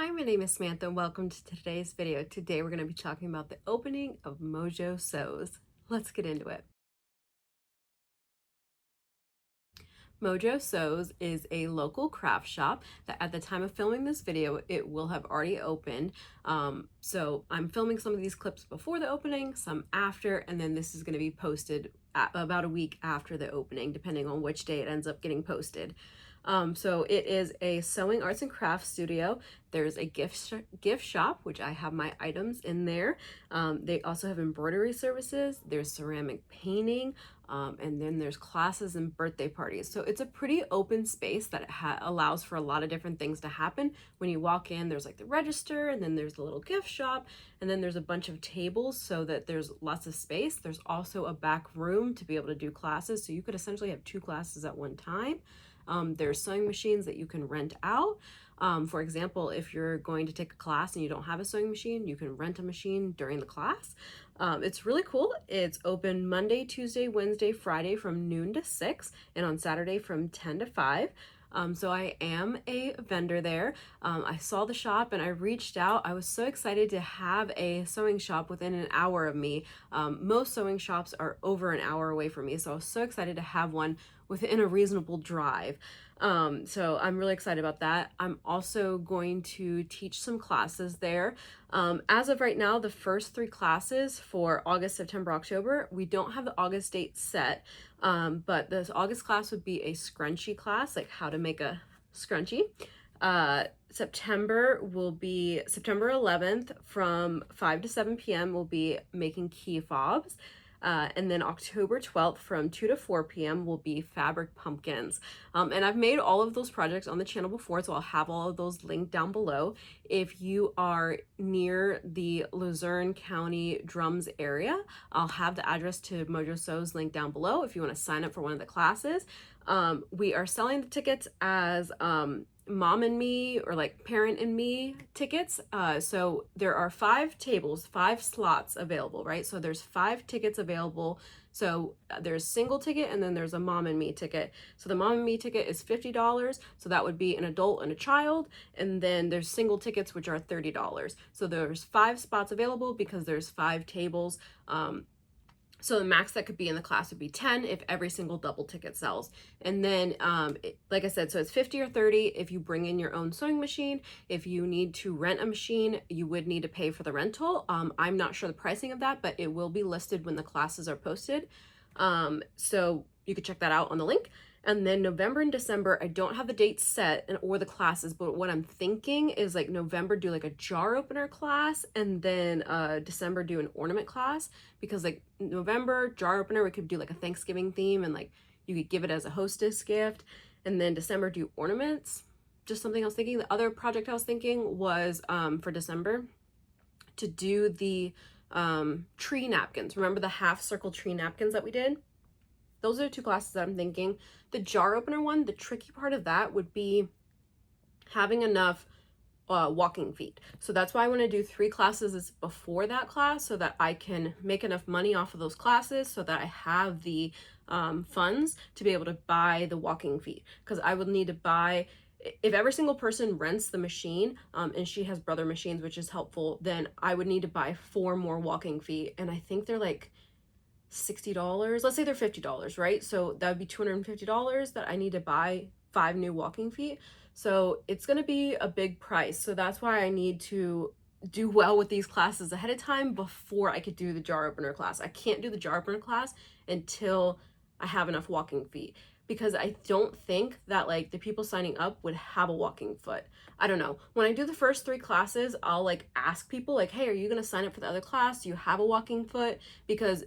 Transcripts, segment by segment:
Hi, my name is Samantha and welcome to today's video. Today we're going to be talking about the opening of Mojo Sews. Let's get into it. Mojo Sews is a local craft shop that at the time of filming this video, it will have already opened. So I'm filming some of these clips before the opening, some after, and then this is going to be posted about a week after the opening, depending on which day it ends up getting posted. So it is a sewing arts and crafts studio. There's a gift shop, which I have my items in there. They also have embroidery services. There's ceramic painting, and then there's classes and birthday parties. So it's a pretty open space that allows for a lot of different things to happen. When you walk in, there's like the register, and then there's the little gift shop, and then there's a bunch of tables so that there's lots of space. There's also a back room to be able to do classes. So you could essentially have 2 classes at one time. There's sewing machines that you can rent out. For example, if you're going to take a class and you don't have a sewing machine, you can rent a machine during the class. It's really cool. It's open Monday, Tuesday, Wednesday, Friday from noon to 6, and on Saturday from 10 to 5. So I am a vendor there. I saw the shop and I reached out. I was so excited to have a sewing shop within an hour of me. Most sewing shops are over an hour away from me, so I was so excited to have one within a reasonable drive. So I'm really excited about that. I'm also going to teach some classes there. As of right now, the first 3 classes for August, September, October, we don't have the August date set, but this August class would be a scrunchie class, like how to make a scrunchie. September will be September 11th from 5 to 7 p.m. We'll be making key fobs. And then October 12th from 2 to 4 p.m. will be fabric pumpkins. And I've made all of those projects on the channel before, so I'll have all of those linked down below. If you are near the Luzerne County Drums area, I'll have the address to Mojo Sews linked down below if you want to sign up for one of the classes. We are selling the tickets as mom and me, or like parent and me tickets. So there are 5 tables, 5 slots available, right? So there's 5 tickets available. So there's single ticket and then there's a mom and me ticket. So the mom and me ticket is $50. So that would be an adult and a child. And then there's single tickets, which are $30. So there's 5 spots available because there's 5 tables. So the max that could be in the class would be 10 if every single double ticket sells. And then, like I said, so it's 50 or 30 if you bring in your own sewing machine. If you need to rent a machine, you would need to pay for the rental. I'm not sure the pricing of that, but it will be listed when the classes are posted. So you could check that out on the link. And then November and December, I don't have the dates set or the classes, but what I'm thinking is like November do like a jar opener class, and then December do an ornament class, because like November jar opener, we could do like a Thanksgiving theme and like you could give it as a hostess gift, and then December do ornaments. Just something I was thinking. The other project I was thinking was for December to do the tree napkins. Remember the half circle tree napkins that we did? Those are the 2 classes that I'm thinking. The jar opener one, the tricky part of that would be having enough walking feet. So that's why I want to do 3 classes before that class, so that I can make enough money off of those classes so that I have the funds to be able to buy the walking feet. Because I would need to buy, if every single person rents the machine, and she has brother machines, which is helpful, then I would need to buy 4 more walking feet. And I think they're like $60. Let's say they're $50, right? So that would be $250 that I need to buy 5 new walking feet. So it's going to be a big price. So that's why I need to do well with these classes ahead of time before I could do the jar opener class. I can't do the jar opener class until I have enough walking feet, because I don't think that like the people signing up would have a walking foot. I don't know. When I do the first 3 classes, I'll like ask people like, hey, are you going to sign up for the other class? Do you have a walking foot? Because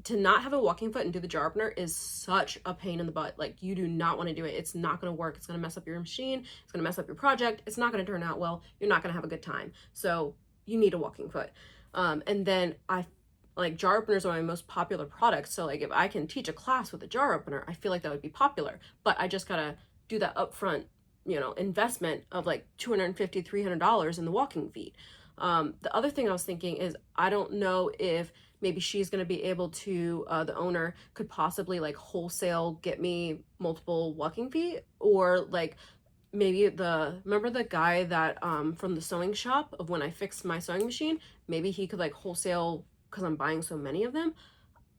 to not have a walking foot and do the jar opener is such a pain in the butt. Like, you do not want to do it. It's not going to work. It's going to mess up your machine. It's going to mess up your project. It's not going to turn out well. You're not going to have a good time. So you need a walking foot. And then like jar openers are my most popular products. So like if I can teach a class with a jar opener, I feel like that would be popular. But I just got to do that upfront, investment of like $250, $300 in the walking feet. The other thing I was thinking is, I don't know if maybe she's going to be able to, the owner could possibly like wholesale get me multiple walking feet, or like maybe remember the guy that from the sewing shop of when I fixed my sewing machine, maybe he could like wholesale because I'm buying so many of them.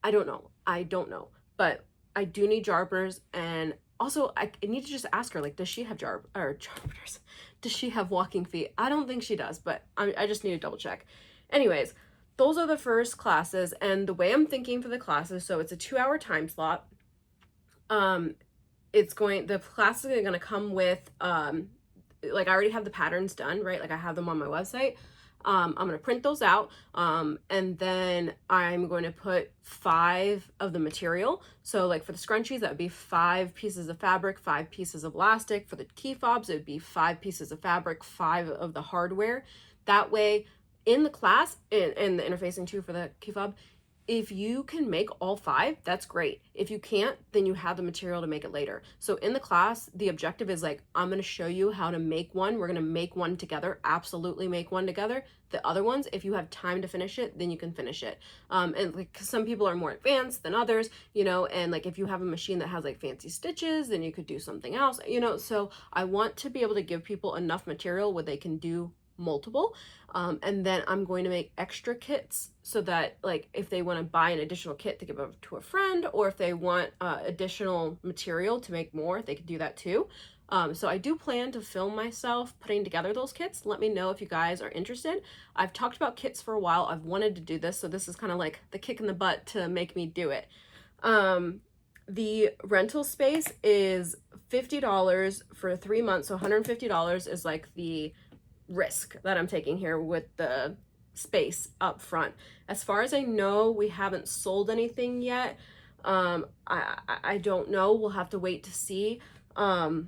I don't know, but I do need jar openers. And also I need to just ask her, like, does she have jar openers? Does she have walking feet? I don't think she does, but I just need to double check. Anyways, those are the first classes, and the way I'm thinking for the classes, so it's a 2-hour time slot. The classes are going to come with like, I already have the patterns done, right? Like, I have them on my website. I'm going to print those out, and then I'm going to put 5 of the material. So like for the scrunchies, that would be 5 pieces of fabric, 5 pieces of elastic. For the key fobs, it would be 5 pieces of fabric, 5 of the hardware. That way in the class, and the interfacing too for the key fob, if you can make all 5, that's great. If you can't, then you have the material to make it later. So in the class, the objective is like, I'm going to show you how to make one. We're going to make one together. Absolutely make one together. The other ones, if you have time to finish it, then you can finish it. And like, some people are more advanced than others, you know, and like, if you have a machine that has like fancy stitches, then you could do something else, you know. So I want to be able to give people enough material where they can do multiple. And then I'm going to make extra kits so that, like, if they want to buy an additional kit to give up to a friend, or if they want additional material to make more, they could do that too. So I do plan to film myself putting together those kits. Let me know if you guys are interested. I've talked about kits for a while. I've wanted to do this, so this is kind of like the kick in the butt to make me do it. The rental space is $50 for 3 months, so $150 is like the risk that I'm taking here with the space up front. As far as I know, we haven't sold anything yet. I don't know. We'll have to wait to see. What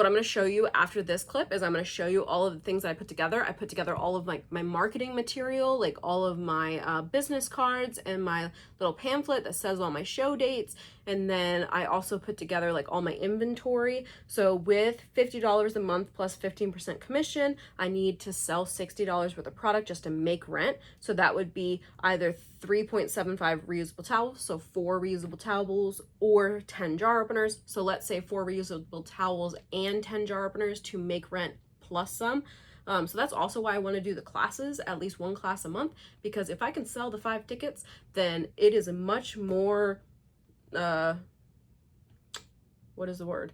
I'm going to show you after this clip is I'm going to show you all of the things that I put together. I put together all of my marketing material, like all of my business cards and my little pamphlet that says all my show dates. And then I also put together like all my inventory. So with $50 a month plus 15% commission, I need to sell $60 worth of product just to make rent. So that would be either 3.75 reusable towels, so 4 reusable towels, or 10 jar openers. So let's say 4 reusable towels and 10 jar openers to make rent plus some. So that's also why I want to do the classes, at least 1 class a month, because if I can sell the 5 tickets, then it is a much more, what is the word?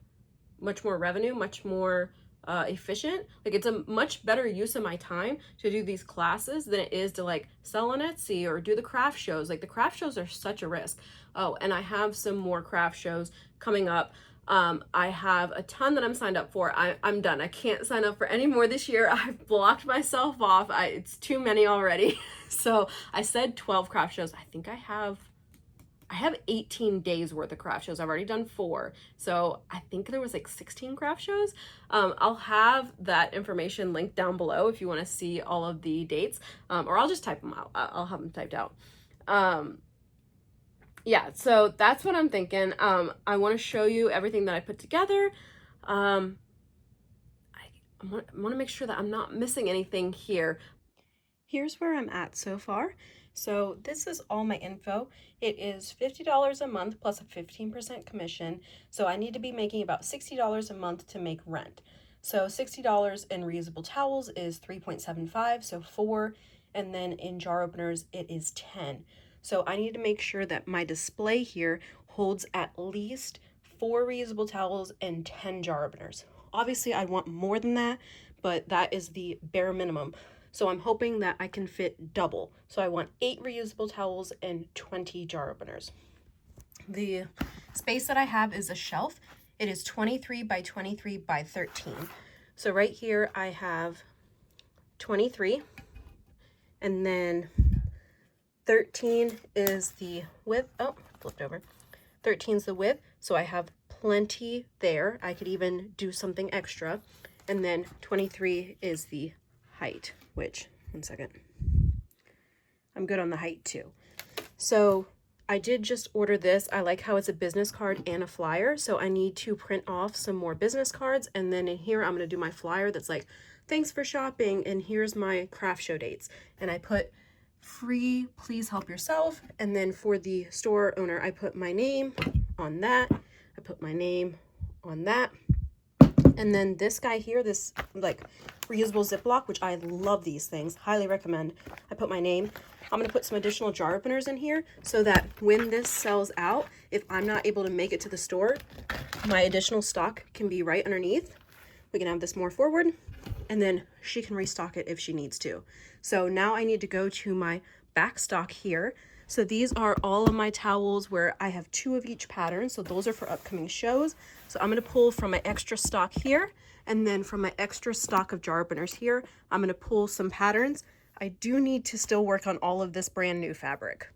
Much more revenue, much more efficient. Like, it's a much better use of my time to do these classes than it is to like sell on Etsy or do the craft shows. Like, the craft shows are such a risk. Oh, and I have some more craft shows coming up. I have a ton that I'm signed up for. I'm done. I can't sign up for any more this year. I've blocked myself off. It's too many already. So I said 12 craft shows. I think I have 18 days worth of craft shows. I've already done 4. So I think there was like 16 craft shows. I'll have that information linked down below if you want to see all of the dates, or I'll just type them out. I'll have them typed out. Yeah, so that's what I'm thinking. I want to show you everything that I put together. I want to make sure that I'm not missing anything here. Here's where I'm at so far. So this is all my info. It is $50 a month plus a 15% commission. So I need to be making about $60 a month to make rent. So $60 in reusable towels is 3.75, so 4. And then in jar openers, it is 10. So I need to make sure that my display here holds at least 4 reusable towels and 10 jar openers. Obviously, I want more than that, but that is the bare minimum. So I'm hoping that I can fit double. So I want 8 reusable towels and 20 jar openers. The space that I have is a shelf. It is 23 by 23 by 13. So right here I have 23, and then 13 is the width. Oh, flipped over. 13 is the width, so I have plenty there. I could even do something extra. And then 23 is the height, which, one second, I'm good on the height too. So I did just order this. I like how it's a business card and a flyer, so I need to print off some more business cards, and then in here I'm going to do my flyer that's like, thanks for shopping, and here's my craft show dates. And I put free, please help yourself, and then for the store owner I put my name on that. I put my name on that. And then this guy here, this like reusable Ziploc, which I love these things, highly recommend. I put my name. I'm going to put some additional jar openers in here so that when this sells out, if I'm not able to make it to the store, my additional stock can be right underneath. We can have this more forward, and then she can restock it if she needs to. So now I need to go to my back stock here. So these are all of my towels where I have 2 of each pattern. So those are for upcoming shows. So I'm going to pull from my extra stock here, and then from my extra stock of jar openers here, I'm going to pull some patterns. I do need to still work on all of this brand new fabric.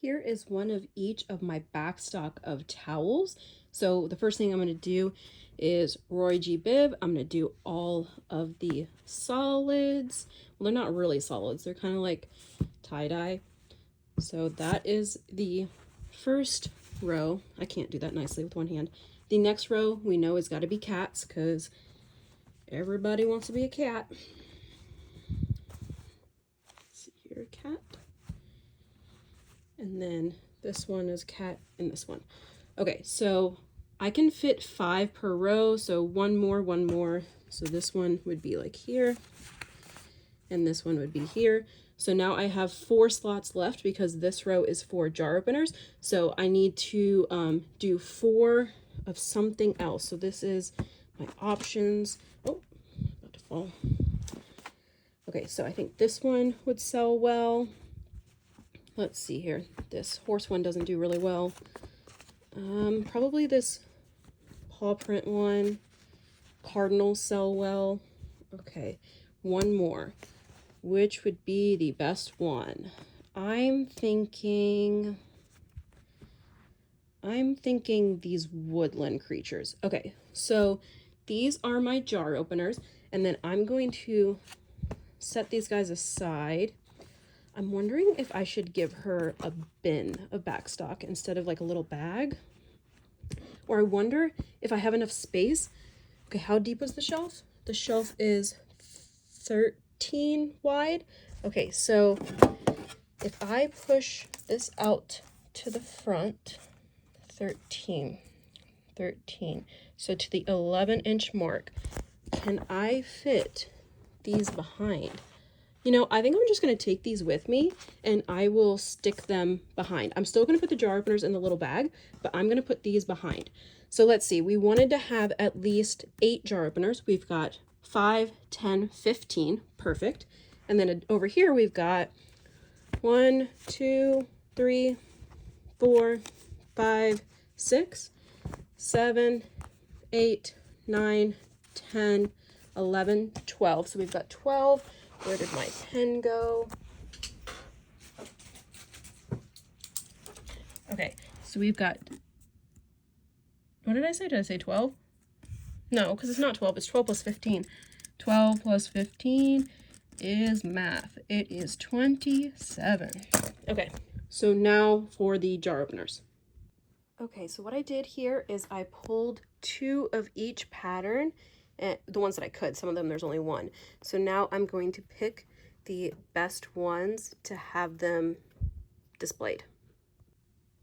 Here is one of each of my back stock of towels. So the first thing I'm going to do is Roy G. Bibb. I'm going to do all of the solids. Well, they're not really solids. They're kind of like tie-dye. So that is the first row. I can't do that nicely with one hand. The next row we know has got to be cats because everybody wants to be a cat. Let's see here, cat. And then this one is cat and this one. Okay, so I can fit 5 per row. So one more. So this one would be like here. And this one would be here. So now I have 4 slots left because this row is for jar openers. So I need to do 4 of something else. So this is my options. Oh, about to fall. Okay, so I think this one would sell well. Let's see here. This horse one doesn't do really well. Probably this paw print one. Cardinals sell well. Okay, one more. Which would be the best one? I'm thinking these woodland creatures. Okay, so these are my jar openers, and then I'm going to set these guys aside. I'm wondering if I should give her a bin of backstock instead of like a little bag. Or I wonder if I have enough space. Okay, how deep was the shelf? The shelf is 13 wide. Okay, so if I push this out to the front, 13. So to the 11-inch mark, can I fit these behind? You know, I think I'm just going to take these with me and I will stick them behind. I'm still going to put the jar openers in the little bag, but I'm going to put these behind. So let's see, we wanted to have at least 8 jar openers. We've got 5, 10, 15, perfect. And then over here we've got 1, 2, 3, 4, 5, 6, 7, 8, 9, 10, 11, 12. So we've got 12. Where did my pen go? Okay, so we've got, what did I say? Did I say 12? No, because it's not 12, it's 12 plus 15. 12 plus 15 is math. It is 27. Okay, so now for the jar openers. Okay, so what I did here is I pulled 2 of each pattern, and the ones that I could. Some of them there's only 1. So now I'm going to pick the best ones to have them displayed.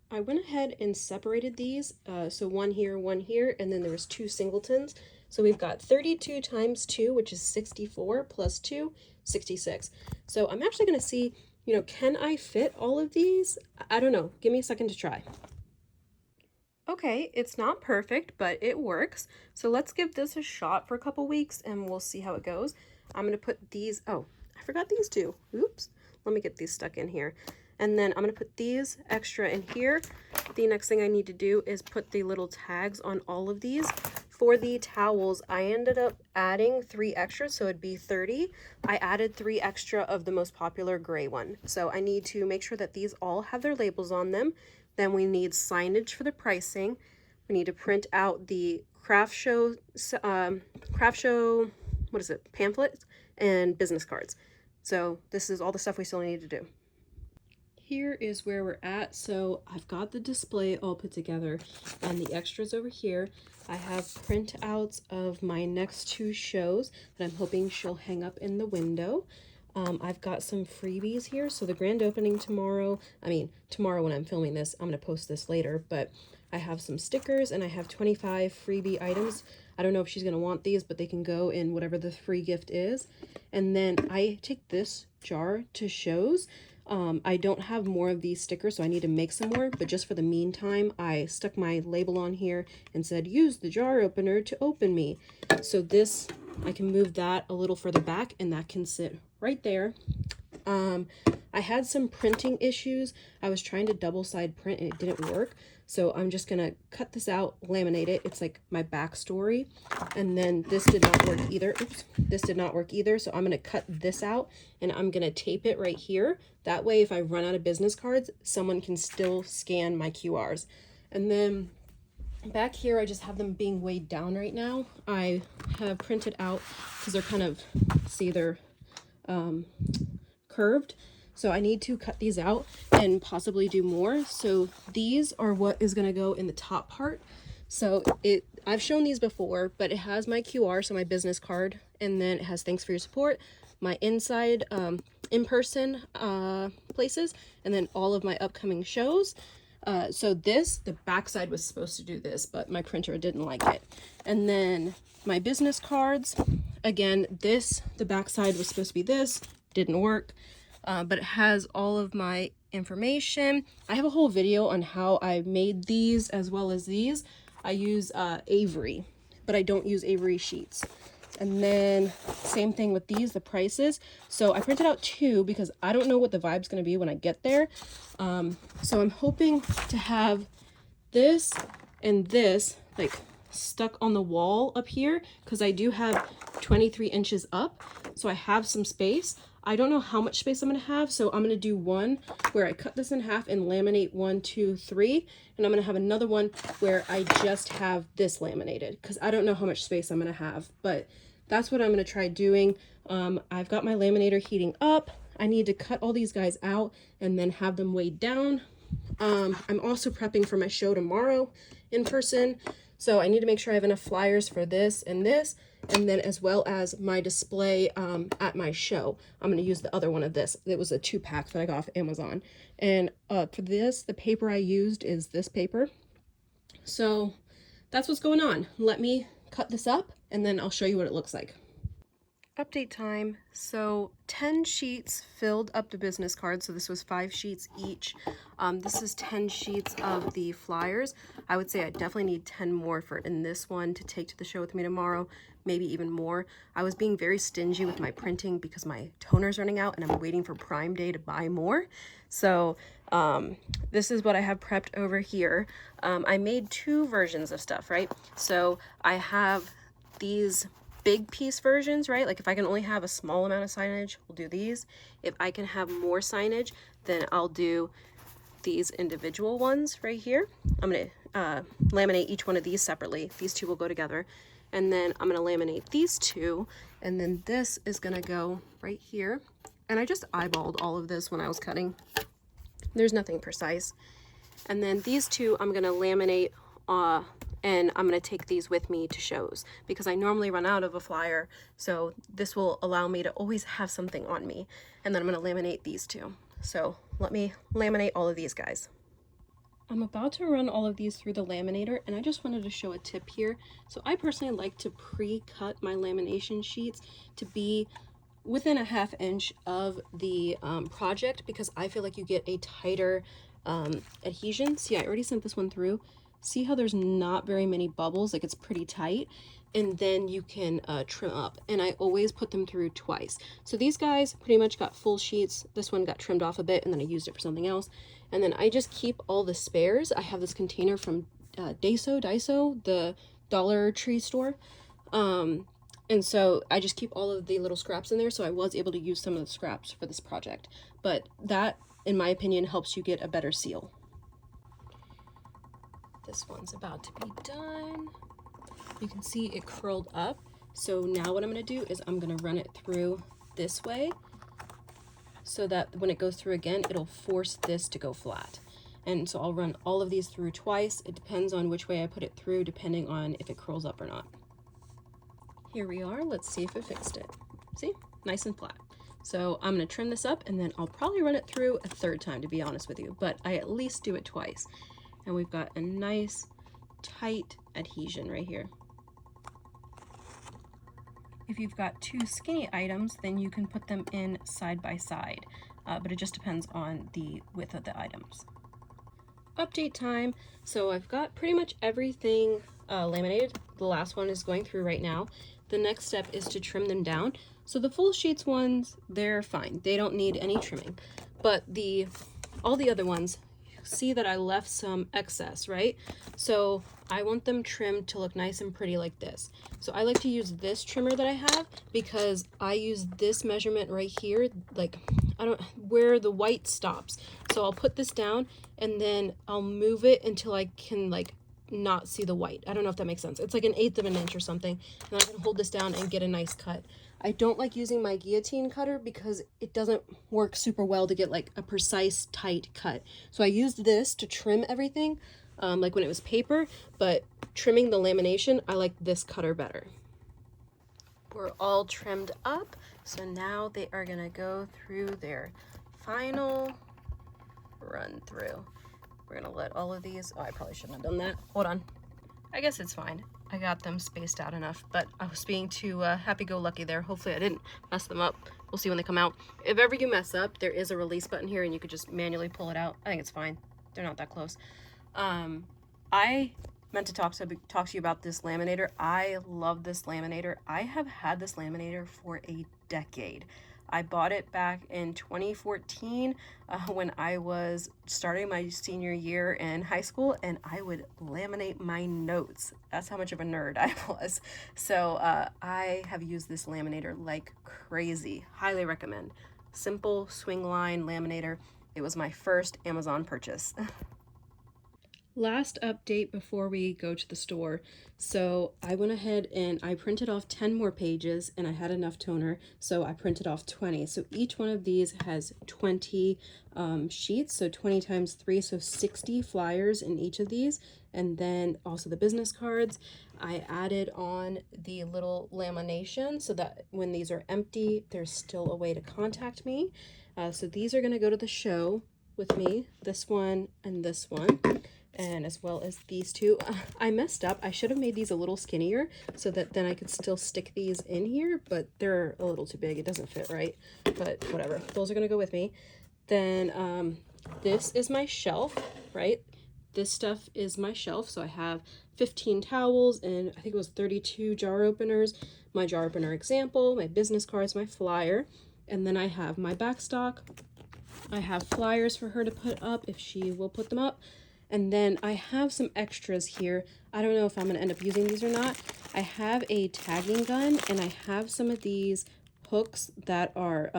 I went ahead and separated these, so 1 here, 1 here, and then there was 2 singletons. So we've got 32 times 2, which is 64, plus 2, 66. So I'm actually going to see, you know, can I fit all of these? I don't know. Give me a second to try. Okay, it's not perfect, but it works. So let's give this a shot for a couple weeks and we'll see how it goes. I'm going to put these, oh, I forgot these 2. Oops. Let me get these stuck in here. And then I'm going to put these extra in here. The next thing I need to do is put the little tags on all of these. For the towels, I ended up adding 3 extra, so it'd be 30. I added 3 extra of the most popular gray one. So I need to make sure that these all have their labels on them. Then we need signage for the pricing. We need to print out the craft show, what is it, pamphlets and business cards. So this is all the stuff we still need to do. Here is where we're at. So I've got the display all put together and the extras over here. I have printouts of my next 2 shows that I'm hoping she'll hang up in the window. I've got some freebies here. So the grand opening tomorrow, tomorrow when I'm filming this, I'm going to post this later, but I have some stickers and I have 25 freebie items. I don't know if she's going to want these, but they can go in whatever the free gift is. And then I take this jar to shows. I don't have more of these stickers, so I need to make some more, but just for the meantime, I stuck my label on here and said, use the jar opener to open me. So this, I can move that a little further back and that can sit right there. I had some printing issues. I was trying to double side print and it didn't work. So I'm just gonna cut this out, laminate it. It's like my backstory. And then this did not work either. Oops, this did not work either. So I'm gonna cut this out and I'm gonna tape it right here. That way, if I run out of business cards, someone can still scan my QRs. And then back here, I just have them being weighed down right now. I have printed out, because they're kind of, see, they're curved. So I need to cut these out and possibly do more. So these are what is going to go in the top part. So I've shown these before, but it has my QR, so my business card, and then it has thanks for your support, my inside in-person places, and then all of my upcoming shows. So the backside was supposed to do this, but my printer didn't like it. And then my business cards, again, the backside was supposed to be this, didn't work. But it has all of my information. I have a whole video on how I made these as well as these. I use Avery, but I don't use Avery sheets. And then same thing with these, the prices. So I printed out 2 because I don't know what the vibe's going to be when I get there. So I'm hoping to have this and this like stuck on the wall up here because I do have 23 inches up. So I have some space. I don't know how much space I'm going to have, so I'm going to do one where I cut this in half and laminate 1, 2, 3, and I'm going to have another one where I just have this laminated because I don't know how much space I'm going to have, but that's what I'm going to try doing. I've got my laminator heating up. I need to cut all these guys out and then have them weighed down. I'm also prepping for my show tomorrow in person, so I need to make sure I have enough flyers for this, and then as well as my display at my show. I'm going to use the other one of this. It was a 2-pack that I got off Amazon. And for this, the paper I used is this paper. So that's what's going on. Let me cut this up and then I'll show you what it looks like. Update time. So 10 sheets filled up the business cards. So this was 5 sheets each. This is 10 sheets of the flyers. I would say I definitely need 10 more in this one to take to the show with me tomorrow, maybe even more. I was being very stingy with my printing because my toner's running out and I'm waiting for Prime Day to buy more. So this is what I have prepped over here. I made 2 versions of stuff, right? So I have these big piece versions, right? Like if I can only have a small amount of signage, we'll do these. If I can have more signage, then I'll do these individual ones right here. I'm going to laminate each one of these separately. These 2 will go together. And then I'm going to laminate these 2. And then this is going to go right here. And I just eyeballed all of this when I was cutting. There's nothing precise. And then these 2 I'm going to laminate and I'm going to take these with me to shows because I normally run out of a flyer. So this will allow me to always have something on me. And then I'm going to laminate these 2. So let me laminate all of these guys. I'm about to run all of these through the laminator, and I just wanted to show a tip here. So I personally like to pre-cut my lamination sheets to be within a ½ inch of the project because I feel like you get a tighter adhesion. See, I already sent this one through. See how there's not very many bubbles, like it's pretty tight, and then you can trim up, and I always put them through twice. So these guys pretty much got full sheets. This one got trimmed off a bit and then I used it for something else, and then I just keep all the spares. I have this container from Daiso, the Dollar Tree store, and so I just keep all of the little scraps in there, so I was able to use some of the scraps for this project, but that in my opinion helps you get a better seal. This one's about to be done. You can see it curled up. So now what I'm going to do is I'm going to run it through this way so that when it goes through again, it'll force this to go flat. And so I'll run all of these through twice. It depends on which way I put it through, depending on if it curls up or not. Here we are. Let's see if it fixed it. See? Nice and flat. So I'm going to trim this up, and then I'll probably run it through a third time, to be honest with you, but I at least do it twice. And we've got a nice tight adhesion right here. If you've got two skinny items, then you can put them in side by side, but it just depends on the width of the items. Update time. So I've got pretty much everything laminated. The last one is going through right now. The next step is to trim them down. So the full sheets ones, they're fine. They don't need any trimming. But all the other ones, see that I left some excess, right? So I want them trimmed to look nice and pretty like this. So I like to use this trimmer that I have because I use this measurement right here, like where the white stops. So I'll put this down and then I'll move it until I can like not see the white. I don't know if that makes sense. It's like 1/8 of an inch or something. And I can hold this down and get a nice cut. I don't like using my guillotine cutter because it doesn't work super well to get like a precise tight cut. So I used this to trim everything, like when it was paper, but trimming the lamination, I like this cutter better. We're all trimmed up, so now they are gonna go through their final run through. We're gonna let all of these, oh, I probably shouldn't have done that. Hold on. I guess it's fine. I got them spaced out enough, but I was being too happy-go-lucky there. Hopefully I didn't mess them up. We'll see when they come out. If ever you mess up, there is a release button here and you could just manually pull it out. I think it's fine. They're not that close. I meant to talk to you about this laminator. I love this laminator. I have had this laminator for a decade. I bought it back in 2014 when I was starting my senior year in high school, and I would laminate my notes. That's how much of a nerd I was. So I have used this laminator like crazy. Highly recommend. Simple swing line laminator. It was my first Amazon purchase. Last update before we go to the store. So I went ahead and I printed off 10 more pages, and I had enough toner, so I printed off 20. So each one of these has 20 sheets, so 20 times 3, so 60 flyers in each of these. And then also the business cards. I added on the little lamination so that when these are empty, there's still a way to contact me. So these are gonna go to the show with me, this one and this one, and as well as these two. I messed up. I should have made these a little skinnier so that then I could still stick these in here, but they're a little too big. It doesn't fit right, but whatever. Those are gonna go with me. Then this is my shelf, right? This stuff is my shelf. So I have 15 towels and I think it was 32 jar openers, my jar opener example, my business cards, my flyer, and then I have my backstock. I have flyers for her to put up if she will put them up. And then I have some extras here. I don't know if I'm going to end up using these or not. I have a tagging gun, and I have some of these hooks that are,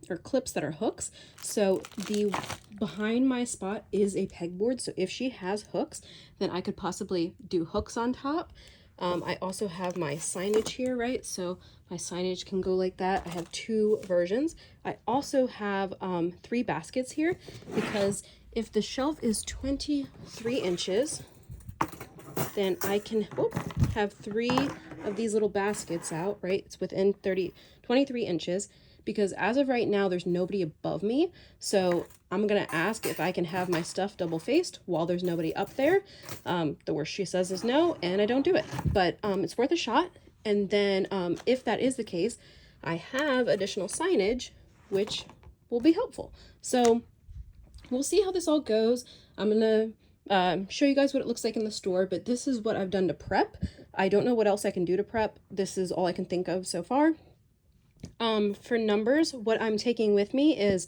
or clips that are hooks. So the behind my spot is a pegboard. So if she has hooks, then I could possibly do hooks on top. I also have my signage here, right? So my signage can go like that. I have 2 versions. I also have 3 baskets here because if the shelf is 23 inches, then I can have 3 of these little baskets out, right? It's within 23 inches because as of right now, there's nobody above me. So I'm going to ask if I can have my stuff double faced while there's nobody up there. The worst she says is no, and I don't do it, but it's worth a shot. And then if that is the case, I have additional signage, which will be helpful. So we'll see how this all goes. I'm gonna show you guys what it looks like in the store, but this is what I've done to prep. I don't know what else I can do to prep. This is all I can think of so far. For numbers, what I'm taking with me is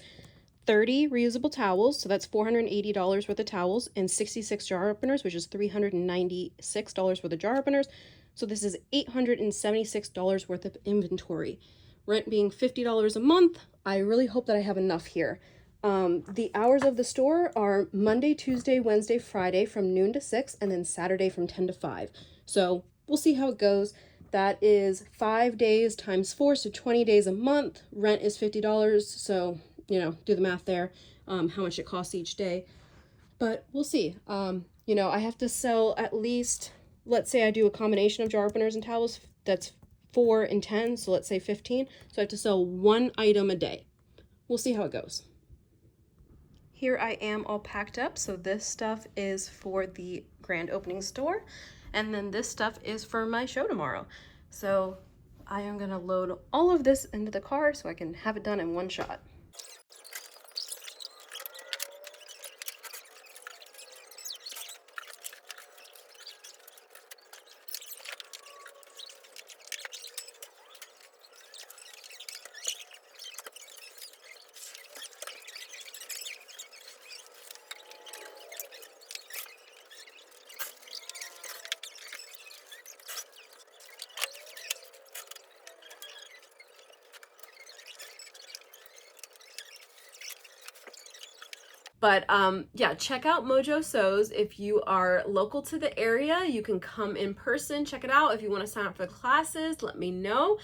30 reusable towels, so that's $480 worth of towels, and 66 jar openers, which is $396 worth of jar openers. So this is $876 worth of inventory. Rent being $50 a month. I really hope that I have enough here. The hours of the store are Monday, Tuesday, Wednesday, Friday from noon to 6, and then Saturday from 10 to 5. So we'll see how it goes. That is 5 days times 4, so 20 days a month. Rent is $50, so, you know, do the math there, how much it costs each day. But we'll see. You know, I have to sell at least, let's say I do a combination of jar openers and towels, that's 4 and 10, so let's say 15. So I have to sell 1 item a day. we'll see how it goes. Here I am all packed up. So this stuff is for the grand opening store, and then this stuff is for my show tomorrow. So I am gonna load all of this into the car so I can have it done in one shot. But yeah, check out Mojo Sews. If you are local to the area, you can come in person, check it out. If you want to sign up for the classes, let me know.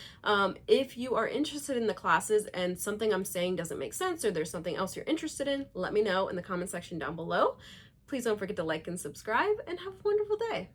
If you are interested in the classes and something I'm saying doesn't make sense, or there's something else you're interested in, let me know in the comment section down below. Please don't forget to like and subscribe, and have a wonderful day.